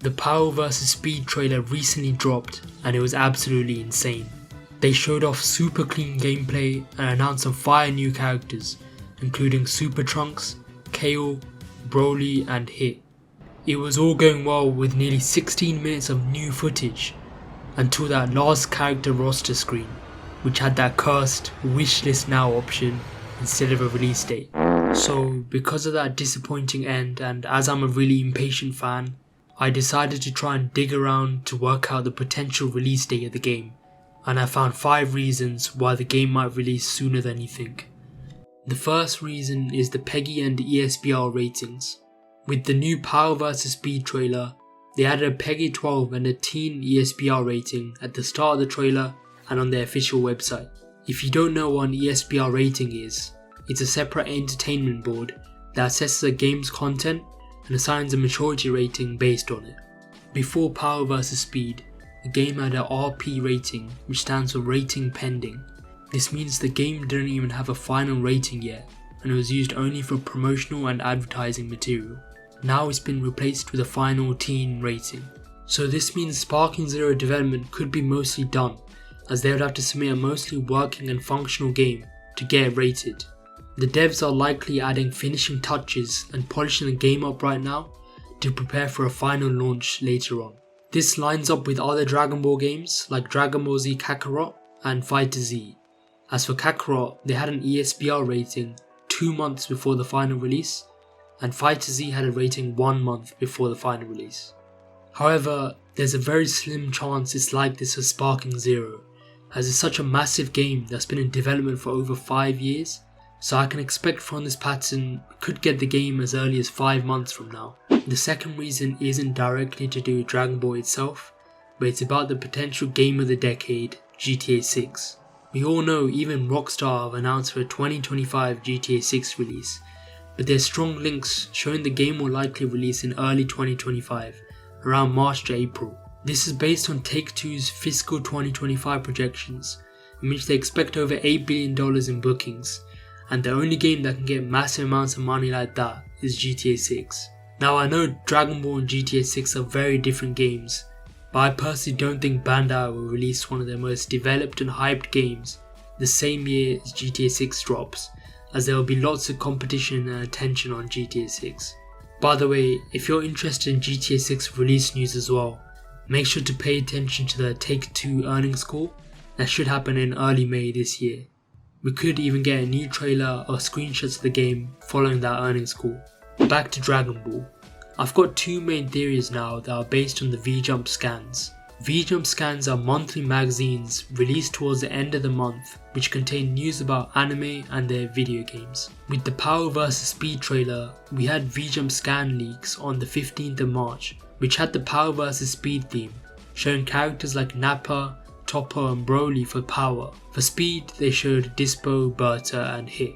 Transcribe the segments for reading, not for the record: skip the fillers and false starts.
The Power vs Speed trailer recently dropped and it was absolutely insane. They showed off super clean gameplay and announced some fire new characters, including Super Trunks, Kale, Broly and Hit. It was all going well with nearly 16 minutes of new footage, until that last character roster screen, which had that cursed Wishlist Now option instead of a release date. So because of that disappointing end, and as I'm a really impatient fan, I decided to try and dig around to work out the potential release date of the game, and I found 5 reasons why the game might release sooner than you think. The first reason is the PEGI and ESRB ratings. With the new Power vs Speed trailer, they added a PEGI 12 and a teen ESRB rating at the start of the trailer and on their official website. If you don't know what an ESRB rating is, it's a separate entertainment board that assesses a game's content and assigns a maturity rating based on it. Before Power vs Speed, the game had a RP rating, which stands for rating pending. This means the game didn't even have a final rating yet, and it was used only for promotional and advertising material. Now it's been replaced with a final teen rating. So this means Sparking Zero development could be mostly done, as they would have to submit a mostly working and functional game to get it rated. The devs are likely adding finishing touches and polishing the game up right now to prepare for a final launch later on. This lines up with other Dragon Ball games like Dragon Ball Z Kakarot and Fighter Z. As for Kakarot, they had an ESRB rating 2 months before the final release, and Fighter Z had a rating 1 month before the final release. However, there's a very slim chance it's like this for Sparking Zero, as it's such a massive game that's been in development for over 5 years, so I can expect from this pattern we could get the game as early as 5 months from now. The second reason isn't directly to do with Dragon Ball itself, but it's about the potential game of the decade, GTA 6. We all know even Rockstar have announced for a 2025 GTA 6 release, but there's strong links showing the game will likely release in early 2025, around March to April. This is based on Take-Two's fiscal 2025 projections, in which they expect over $8 billion in bookings, and the only game that can get massive amounts of money like that is GTA 6. Now I know Dragon Ball and GTA 6 are very different games, but I personally don't think Bandai will release one of their most developed and hyped games the same year as GTA 6 drops, as there will be lots of competition and attention on GTA 6. By the way, if you're interested in GTA 6 release news as well, make sure to pay attention to the Take-Two earnings call that should happen in early May this year. We could even get a new trailer or screenshots of the game following that earnings call. Back to Dragon Ball. I've got 2 main theories now that are based on the VJump scans. VJump scans are monthly magazines released towards the end of the month which contain news about anime and their video games. With the Power vs Speed trailer, we had VJump scan leaks on the 15th of March which had the Power vs Speed theme, showing characters like Nappa, Toppo and Broly for Power. For Speed, they showed Dispo, Berta and Hit.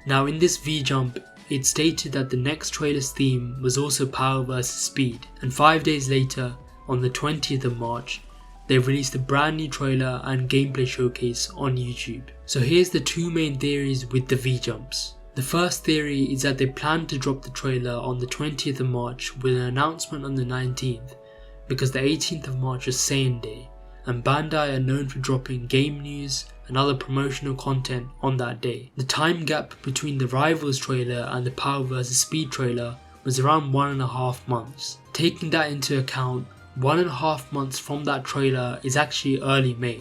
Now in this VJump, it stated that the next trailer's theme was also Power vs Speed, and 5 days later, on the 20th of March, they released a brand new trailer and gameplay showcase on YouTube. So here's the 2 main theories with the VJumps. The first theory is that they plan to drop the trailer on the 20th of March with an announcement on the 19th, because the 18th of March was Saiyan Day, and Bandai are known for dropping game news and other promotional content on that day. The time gap between the Rivals trailer and the Power vs Speed trailer was around 1.5 months. Taking that into account, 1.5 months from that trailer is actually early May.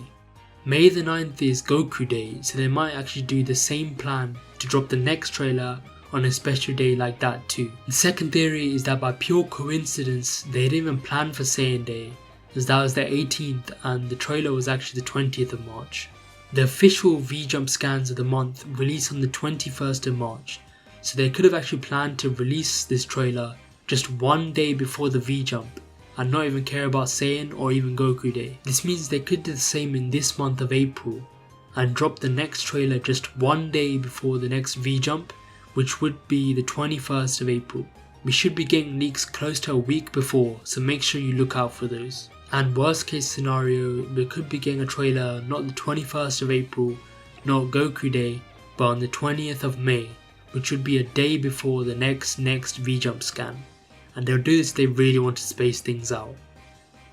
May the 9th is Goku Day, so they might actually do the same plan to drop the next trailer on a special day like that too. The second theory is that by pure coincidence they didn't even plan for Saiyan Day, as that was the 18th and the trailer was actually the 20th of March. The official VJump scans of the month release on the 21st of March, so they could have actually planned to release this trailer just 1 day before the VJump and not even care about Saiyan or even Goku Day. This means they could do the same in this month of April and drop the next trailer just 1 day before the next VJump, which would be the 21st of April. We should be getting leaks close to a week before, so make sure you look out for those. And worst case scenario, we could be getting a trailer not the 21st of April, not Goku Day, but on the 20th of May, which would be a day before the next VJump scan. and they'll do this if they really want to space things out.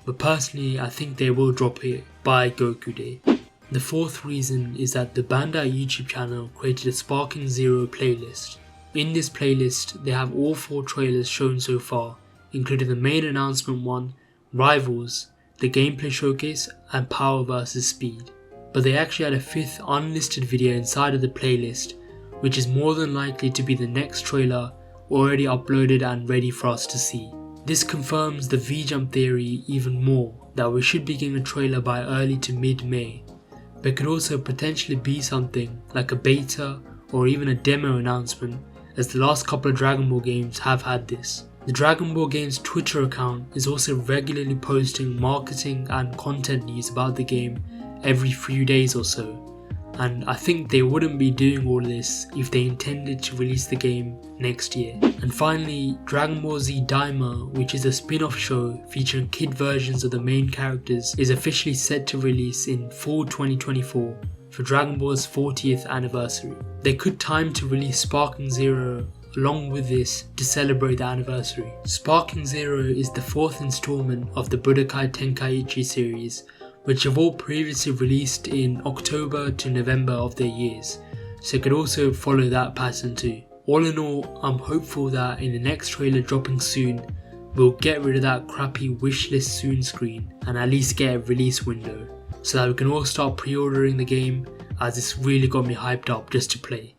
But personally, I think they will drop it by Goku Day. The fourth reason is that the Bandai YouTube channel created a Sparking Zero playlist. In this playlist, they have all 4 trailers shown so far, including the main announcement one, Rivals, the gameplay showcase, and Power vs Speed. But they actually had a 5th unlisted video inside of the playlist, which is more than likely to be the next trailer already uploaded and ready for us to see. This confirms the VJump theory even more, that we should be getting a trailer by early to mid-May. But it could also potentially be something like a beta or even a demo announcement, as the last couple of Dragon Ball games have had this. The Dragon Ball game's Twitter account is also regularly posting marketing and content news about the game every few days or so, and I think they wouldn't be doing all this if they intended to release the game next year. And finally, Dragon Ball Z Daima, which is a spin-off show featuring kid versions of the main characters, is officially set to release in fall 2024 for Dragon Ball's 40th anniversary. They could time to release Sparking Zero along with this to celebrate the anniversary. Sparking Zero is the 4th installment of the Budokai Tenkaichi series, which have all previously released in October to November of their years, so it could also follow that pattern too. All in all, I'm hopeful that in the next trailer dropping soon, we'll get rid of that crappy wishlist soon screen and at least get a release window, so that we can all start pre-ordering the game, as it's really got me hyped up just to play.